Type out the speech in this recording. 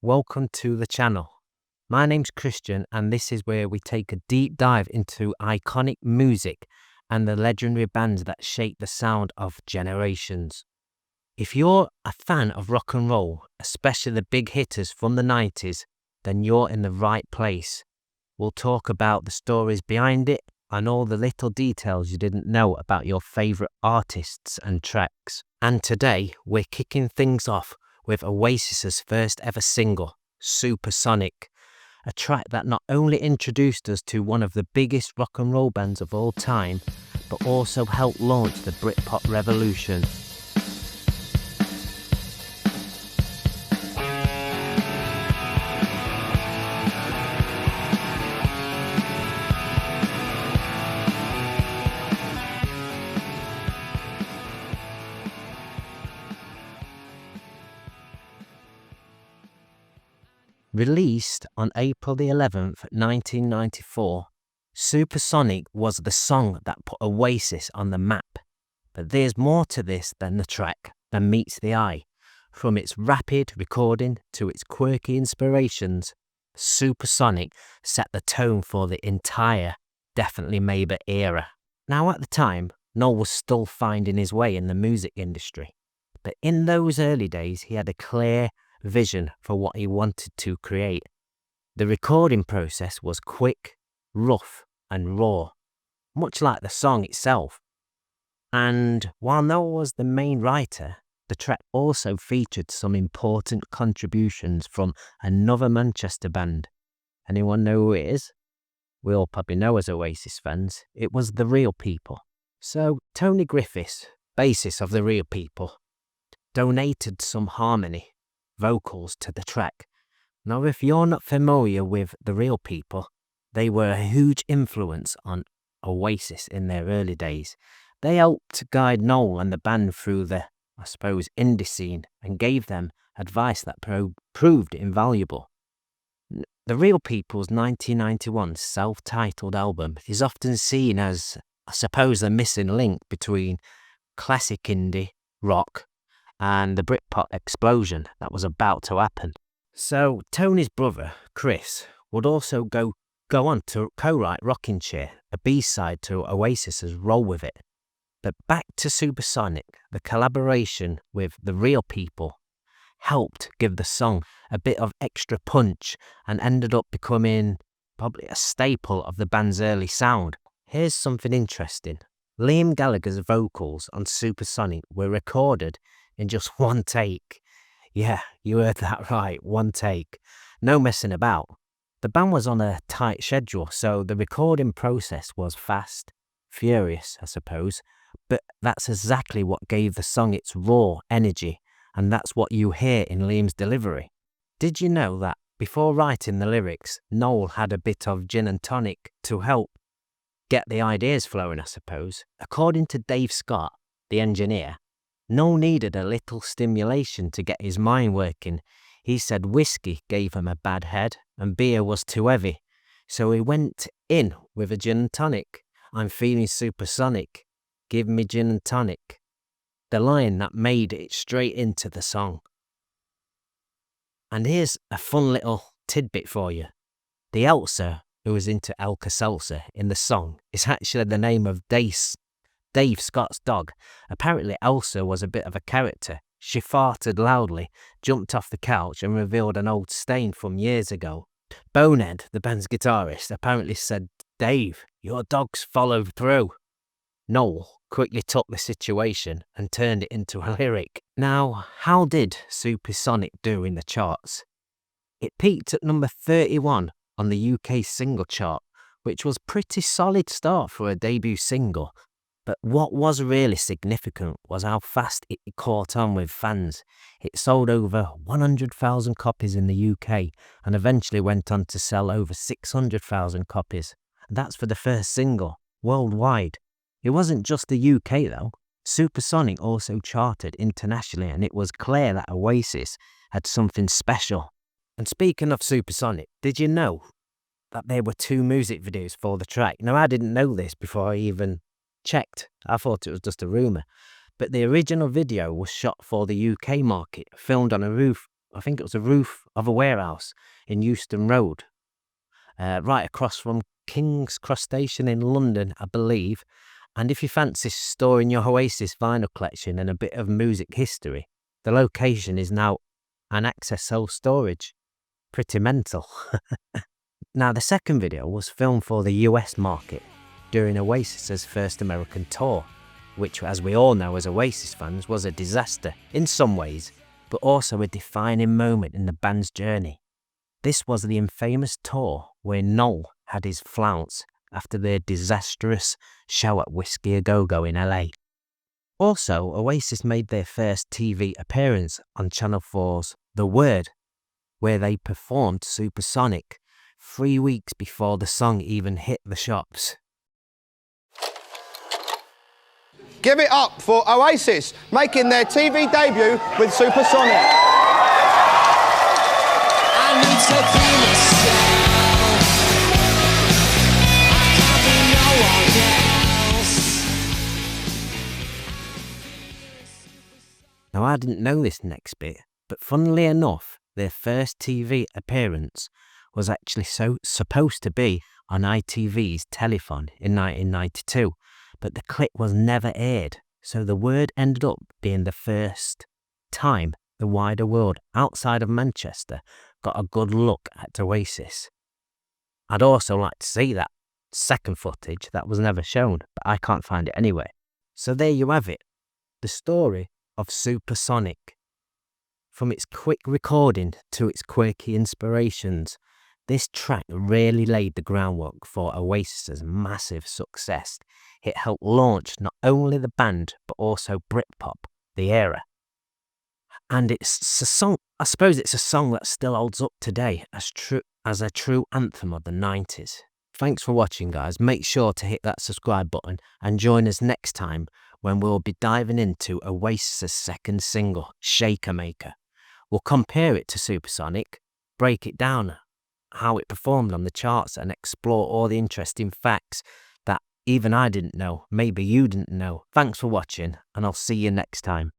welcome to the channel. My name's Christian and this is where we take a deep dive into iconic music and the legendary bands that shape the sound of generations. If you're a fan of rock and roll, especially the big hitters from the 90s, then you're in the right place. We'll talk about the stories behind it and all the little details you didn't know about your favourite artists and tracks. And today we're kicking things off with Oasis's first ever single, Supersonic, a track that not only introduced us to one of the biggest rock and roll bands of all time, but also helped launch the Britpop revolution. Released on April the 11th, 1994, Supersonic was the song that put Oasis on the map. But there's more to this than the track than meets the eye. From its rapid recording to its quirky inspirations, Supersonic set the tone for the entire Definitely Maybe era. Now at the time, Noel was still finding his way in the music industry. But in those early days, he had a clear vision for what he wanted to create. The recording process was quick, rough and raw, much like the song itself. And while Noel was the main writer, the track also featured some important contributions from another Manchester band. Anyone know who it is? We all probably know as Oasis fans. It was The Real People. So Tony Griffiths, bassist of The Real People, donated some harmony vocals to the track. Now, if you're not familiar with The Real People, they were a huge influence on Oasis in their early days. They helped guide Noel and the band through the, indie scene and gave them advice that proved invaluable. The Real People's 1991 self-titled album is often seen as, the missing link between classic indie rock and the Britpop explosion that was about to happen. So Tony's brother, Chris, would also go on to co-write Rocking Chair, a B-side to Oasis's Roll With It. But back to Supersonic, the collaboration with The Real People helped give the song a bit of extra punch and ended up becoming probably a staple of the band's early sound. Here's something interesting. Liam Gallagher's vocals on Supersonic were recorded in just one take. Yeah, you heard that right, one take. No messing about. The band was on a tight schedule, so the recording process was fast, furious, but that's exactly what gave the song its raw energy, and that's what you hear in Liam's delivery. Did you know that before writing the lyrics, Noel had a bit of gin and tonic to help get the ideas flowing, According to Dave Scott, the engineer, Noel needed a little stimulation to get his mind working. He said whiskey gave him a bad head and beer was too heavy. So he went in with a gin and tonic. I'm feeling supersonic. Give me gin and tonic. The line that made it straight into the song. And here's a fun little tidbit for you. The Elsa, who was into Alka-Seltzer in the song, is actually the name of Dave Scott's dog. Apparently Elsa was a bit of a character. She farted loudly, jumped off the couch and revealed an old stain from years ago. Bonehead, the band's guitarist, apparently said, "Dave, your dog's followed through." Noel quickly took the situation and turned it into a lyric. Now, how did Supersonic do in the charts? It peaked at number 31 on the UK single chart, which was a pretty solid start for a debut single. But what was really significant was how fast it caught on with fans. It sold over 100,000 copies in the UK and eventually went on to sell over 600,000 copies. That's for the first single, worldwide. It wasn't just the UK though. Supersonic also charted internationally, and it was clear that Oasis had something special. And speaking of Supersonic, did you know that there were 2 music videos for the track? Now, I didn't know this before I even checked. I thought it was just a rumour. But the original video was shot for the UK market, filmed on a roof I think it was a roof of a warehouse in Euston Road, right across from King's Cross Station in London, I believe. And if you fancy storing your Oasis vinyl collection and a bit of music history, the location is now an access self-storage. Pretty mental. Now, the second video was filmed for the US market during Oasis's first American tour, which, as we all know as Oasis fans, was a disaster in some ways, but also a defining moment in the band's journey. This was the infamous tour where Noel had his flounce after their disastrous show at Whiskey A Go-Go in LA. Also, Oasis made their first TV appearance on Channel 4's The Word, where they performed Supersonic 3 weeks before the song even hit the shops. Give it up for Oasis, making their TV debut with Supersonic. I need to be myself. I can't be no one else. Now, I didn't know this next bit, but funnily enough, their first TV appearance was actually supposed to be on ITV's Telethon in 1992, but the clip was never aired, so The Word ended up being the first time the wider world outside of Manchester got a good look at Oasis. I'd also like to see that second footage that was never shown, but I can't find it anywhere. So there you have it, the story of Supersonic. From its quick recording to its quirky inspirations, this track really laid the groundwork for Oasis's massive success. It helped launch not only the band, but also Britpop, the era. And it's a song, I suppose it's a song that still holds up today as a true anthem of the 90s. Thanks for watching, guys. Make sure to hit that subscribe button and join us next time when we'll be diving into Oasis's second single, Shaker Maker. We'll compare it to Supersonic, break it down, how it performed on the charts, and explore all the interesting facts that even I didn't know, maybe you didn't know. Thanks for watching, and I'll see you next time.